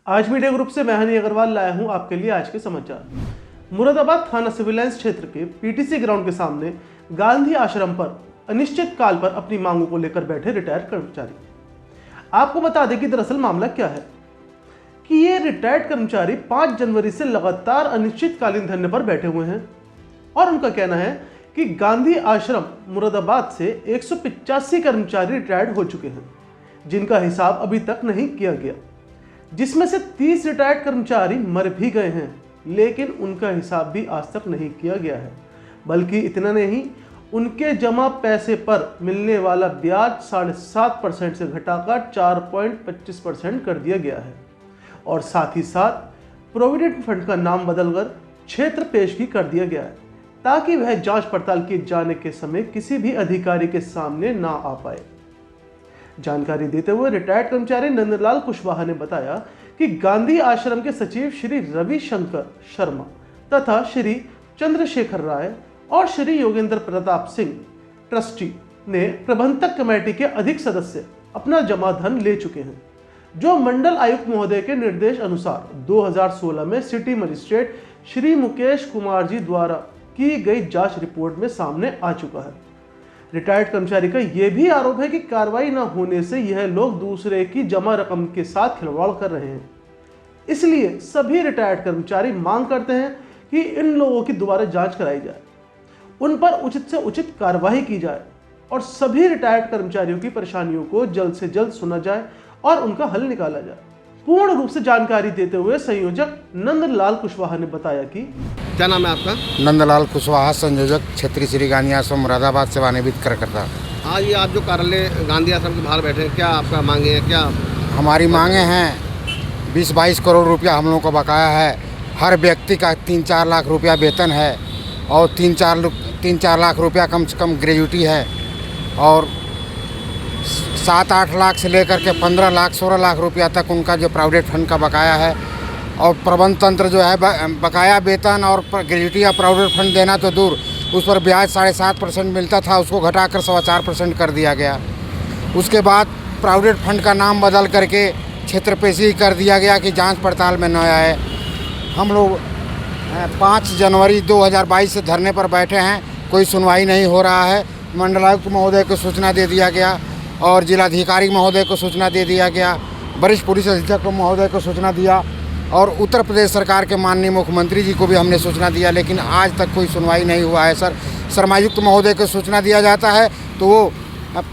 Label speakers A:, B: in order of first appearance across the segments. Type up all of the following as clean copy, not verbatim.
A: आज media group से मैं हनी अग्रवाल लाया हूं आपके लिए आज के समाचार। मुरादाबाद थाना सिविल लाइंस क्षेत्र के पीटीसी ग्राउंड के सामने गांधी आश्रम पर अनिश्चित काल पर अपनी मांगों को लेकर बैठे रिटायर्ड कर्मचारी। आपको बता दें कि दरअसल मामला क्या है कि ये रिटायर्ड कर्मचारी 5 जनवरी से लगातार अनिश्चितकालीन धरने पर बैठे हुए हैं और उनका कहना है कि गांधी आश्रम मुरादाबाद से 185 कर्मचारी रिटायर्ड हो चुके हैं, जिनका हिसाब अभी तक नहीं किया गया, जिसमें से 30 रिटायर्ड कर्मचारी मर भी गए हैं, लेकिन उनका हिसाब भी आज तक नहीं किया गया है। बल्कि इतना नहीं, उनके जमा पैसे पर मिलने वाला ब्याज 7.5% से घटाकर 4.25% कर दिया गया है और साथ ही साथ प्रोविडेंट फंड का नाम बदलकर क्षेत्र पेश भी कर दिया गया है, ताकि वह जांच पड़ताल किए जाने के समय किसी भी अधिकारी के सामने ना आ पाए। जानकारी देते हुए रिटायर्ड कर्मचारी नंदलाल कुशवाहा ने बताया कि गांधी आश्रम के सचिव श्री रविशंकर शर्मा तथा श्री चंद्रशेखर राय और श्री योगेंद्र प्रताप सिंह ट्रस्टी ने प्रबंधक कमेटी के अधिक सदस्य अपना जमा धन ले चुके हैं, जो मंडल आयुक्त महोदय के निर्देश अनुसार 2016 में सिटी मजिस्ट्रेट श्री मुकेश कुमार जी द्वारा की गई जांच रिपोर्ट में सामने आ चुका है। रिटायर्ड कर्मचारी का यह भी आरोप है कि कार्रवाई न होने से यह लोग दूसरे की जमा रकम के साथ खिलवाड़ कर रहे हैं। इसलिए सभी रिटायर्ड कर्मचारी मांग करते हैं कि इन लोगों की दोबारा जांच कराई जाए, उन पर उचित से उचित कार्रवाई की जाए और सभी रिटायर्ड कर्मचारियों की परेशानियों को जल्द से जल्द सुना जाए और उनका हल निकाला जाए। पूर्ण रूप से जानकारी देते हुए संयोजक नंदलाल कुशवाहा ने बताया कि
B: क्या नाम है आपका?
C: नंदलाल कुशवाहा, संयोजक क्षेत्रीय श्री गांधी आश्रम मुरादाबाद सेवानिवृत्त कार्यकर्ता।
B: आज ये आप जो कार्यालय गांधी आश्रम के बाहर बैठे हैं, क्या आपका मांगे हैं? क्या
C: हमारी मांगे हैं, 20-22 करोड़ रुपया हम लोगों को बकाया है। हर व्यक्ति का 3-4 लाख रुपया वेतन है और 3-4 लाख रुपया कम से कम ग्रेजुटी है और 7-8 लाख से लेकर के 15 लाख 16 लाख रुपया तक उनका जो प्राइवेट फंड का बकाया है। और प्रबंध तंत्र जो है बकाया वेतन और ग्रेजुटी या प्राइवेट फंड देना तो दूर, उस पर ब्याज 7.5% मिलता था, उसको घटाकर 4.25% कर दिया गया। उसके बाद प्राइवेट फंड का नाम बदल करके क्षेत्र पेशी कर दिया गया कि जांच पड़ताल में न आए। हम लोग 5 जनवरी 2022 से धरने पर बैठे हैं, कोई सुनवाई नहीं हो रहा है। मंडलायुक्त महोदय को सूचना दे दिया गया और जिलाधिकारी महोदय को सूचना दे दिया गया, वरिष्ठ पुलिस अधीक्षक महोदय को सूचना दिया और उत्तर प्रदेश सरकार के माननीय मुख्यमंत्री जी को भी हमने सूचना दिया, लेकिन आज तक कोई सुनवाई नहीं हुआ है। सर, श्रमायुक्त महोदय को सूचना दिया जाता है तो वो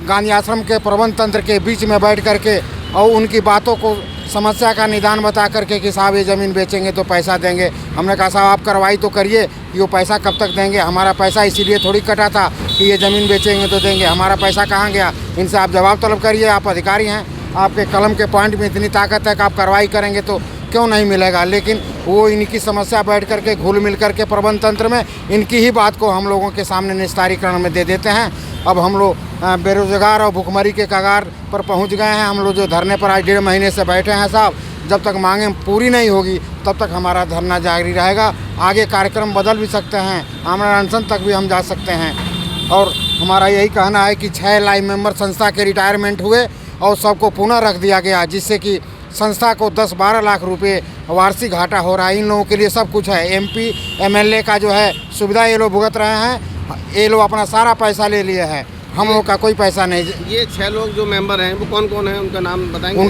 C: गांधी आश्रम के प्रबंध तंत्र के बीच में बैठ करके और उनकी बातों को, समस्या का निदान बता करके कि साहब ये ज़मीन बेचेंगे तो पैसा देंगे। हमने कहा साहब आप कार्रवाई तो करिए कि वो पैसा कब तक देंगे, हमारा पैसा इसीलिए थोड़ी कटा था कि ये ज़मीन बेचेंगे तो देंगे, हमारा पैसा कहाँ गया, इनसे आप जवाब तलब करिए। आप अधिकारी हैं, आपके कलम के पॉइंट में इतनी ताकत है कि आप कार्रवाई करेंगे तो क्यों नहीं मिलेगा। लेकिन वो इनकी समस्या बैठ करके घुल मिल करके प्रबंध तंत्र में इनकी ही बात को हम लोगों के सामने निस्तारीकरण में दे देते हैं। अब हम लोग बेरोजगार और भुखमरी के कगार पर पहुंच गए हैं। हम लोग जो धरने पर आज 1.5 महीने से बैठे हैं साहब, जब तक मांगे पूरी नहीं होगी तब तक हमारा धरना जारी रहेगा। आगे कार्यक्रम बदल भी सकते हैं, आमरण अनशन तक भी हम जा सकते हैं। और हमारा यही कहना है कि 6 लाइव मेंबर संस्था के रिटायरमेंट हुए और सबको पुनः रख दिया गया, जिससे कि संस्था को 10-12 लाख रुपए वार्षिक घाटा हो रहा है। इन लोगों के लिए सब कुछ है, MP MLA का जो है सुविधा ये लोग भुगत रहे हैं, ये लोग अपना सारा पैसा ले लिए हैं, हम लोग का कोई पैसा नहीं।
B: ये 6 लोग जो मेंबर हैं वो कौन कौन है, उनका नाम बताएंगे?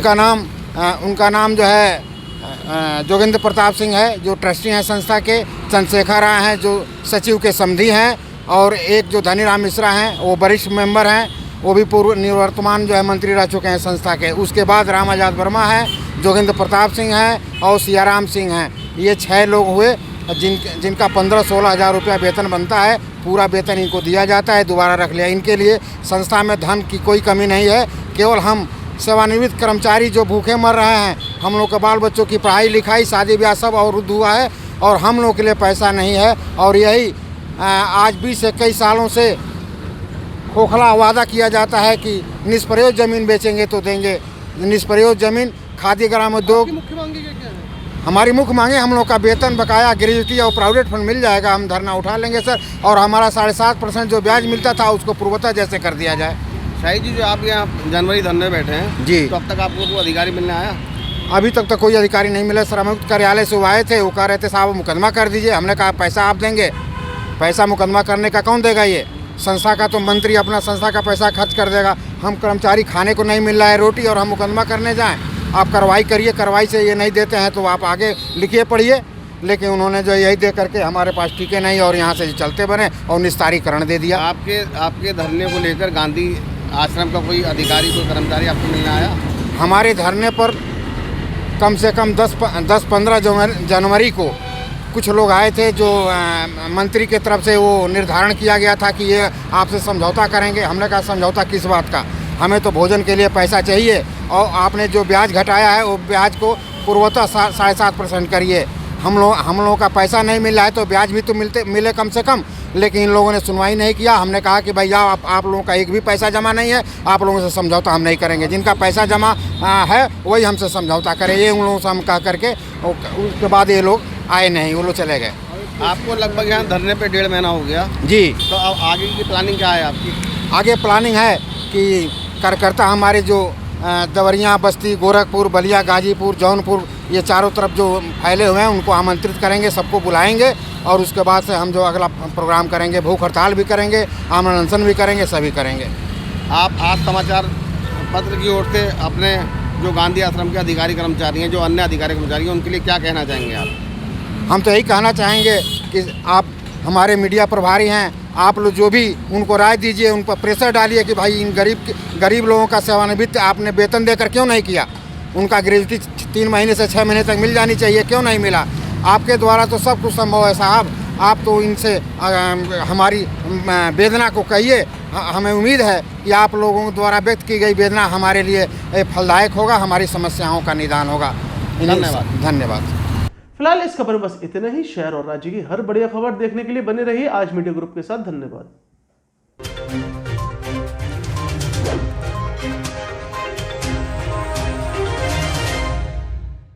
C: उनका नाम जो है जोगेंद्र प्रताप सिंह है जो ट्रस्टी हैं संस्था के, चंद्रशेखर राय हैं जो सचिव के समधी हैं और एक जो धनीराम मिश्रा हैं वो वरिष्ठ मेंबर हैं, वो भी पूर्व निवर्तमान जो है मंत्री रह चुके हैं संस्था के। उसके बाद राम आजाद वर्मा है, जोगेंद्र प्रताप सिंह हैं और सियाराम सिंह हैं। ये 6 लोग हुए जिनका 15-16 हज़ार रुपया वेतन बनता है। पूरा वेतन इनको दिया जाता है, दोबारा रख लिया। इनके लिए संस्था में धन की कोई कमी नहीं है। केवल हम सेवानिवृत्त कर्मचारी जो भूखे मर रहे हैं, हम लोग के बाल बच्चों की पढ़ाई लिखाई शादी ब्याह सब अवरुद्ध हुआ है और हम लोग के लिए पैसा नहीं है। और यही आज 20-21 सालों से खोखला वादा किया जाता है कि निष्प्रयोज ज़मीन बेचेंगे तो देंगे। निष्प्रयोज ज़मीन खादी ग्रामोद्योग। हमारी मुख्य मांगे हम लोग का वेतन बकाया ग्रेजुटी और प्राइवेट फंड मिल जाएगा, हम धरना उठा लेंगे सर। और हमारा 7.5% जो ब्याज मिलता था उसको पूर्वतः जैसे कर दिया जाए।
B: शाही जी, जो आप यहाँ जनवरी धरने बैठे हैं जी, तो अब तक आपको तो अधिकारी मिलने आया?
C: अभी तक तो कोई अधिकारी नहीं मिला। श्रम कार्यालय से वो आए थे, वो कह रहे थे साहब मुकदमा कर दीजिए। हमने कहा पैसा आप देंगे, पैसा मुकदमा करने का कौन देगा? ये संस्था का तो मंत्री अपना संस्था का पैसा खर्च कर देगा। हम कर्मचारी खाने को नहीं मिल रहा है रोटी और हम मुकदमा करने जाएं? आप कार्रवाई करिए, कार्रवाई से ये नहीं देते हैं तो आप आगे लिखिए पढ़िए। लेकिन उन्होंने जो यही दे करके हमारे पास टीके नहीं और यहाँ से चलते बने और निस्तारीकरण दे दिया।
B: आपके धरने को लेकर गांधी आश्रम का कोई अधिकारी, कोई कर्मचारी आपको मिलने आया?
C: हमारे धरने पर कम से कम 10-15 जनवरी को कुछ लोग आए थे, जो मंत्री के तरफ से वो निर्धारण किया गया था कि ये आपसे समझौता करेंगे। हमने कहा समझौता किस बात का? हमें तो भोजन के लिए पैसा चाहिए और आपने जो ब्याज घटाया है वो ब्याज को पूर्वतः 7.5% करिए। हम लोगों का पैसा नहीं मिल रहा है तो ब्याज भी तो मिले कम से कम। लेकिन इन लोगों ने सुनवाई नहीं किया। हमने कहा कि भैया आप लोगों का एक भी पैसा जमा नहीं है, आप लोगों से समझौता हम नहीं करेंगे। जिनका पैसा जमा है वही हमसे समझौता करें। ये उन लोगों से हम कह करके उसके बाद ये लोग आए नहीं, वो लोग चले गए।
B: आपको लगभग यहाँ धरने पे 1.5 महीना हो गया
C: जी।
B: तो अब आगे की प्लानिंग क्या है आपकी?
C: आगे प्लानिंग है कि कार्यकर्ता हमारे जो दवरिया बस्ती, गोरखपुर, बलिया, गाजीपुर, जौनपुर, ये चारों तरफ जो फैले हुए हैं उनको आमंत्रित करेंगे, सबको बुलाएंगे और उसके बाद से हम जो अगला प्रोग्राम करेंगे, भूख हड़ताल भी करेंगे, आमरण अनशन भी करेंगे, सभी करेंगे।
B: आप आज समाचार पत्र की ओर से अपने जो गांधी आश्रम के अधिकारी कर्मचारी हैं, जो अन्य अधिकारी कर्मचारी हैं, उनके लिए क्या कहना चाहेंगे आप?
C: हम तो यही कहना चाहेंगे कि आप हमारे मीडिया प्रभारी हैं, आप लोग जो भी उनको राय दीजिए, उन पर प्रेशर डालिए कि भाई इन गरीब लोगों का सेवानिवृत्त आपने वेतन देकर क्यों नहीं किया? उनका ग्रेजुटी 3 महीने से 6 महीने तक मिल जानी चाहिए, क्यों नहीं मिला? आपके द्वारा तो सब कुछ संभव है साहब। आप तो इनसे हमारी वेदना को कहिए। हमें उम्मीद है कि आप लोगों द्वारा व्यक्त की गई वेदना हमारे लिए फलदायक होगा, हमारी समस्याओं का निदान होगा। धन्यवाद।
A: फिलहाल इस खबर में बस इतना ही। शहर और राज्य की हर बढ़िया खबर देखने के लिए बने रहिए आज मीडिया ग्रुप के साथ। धन्यवाद।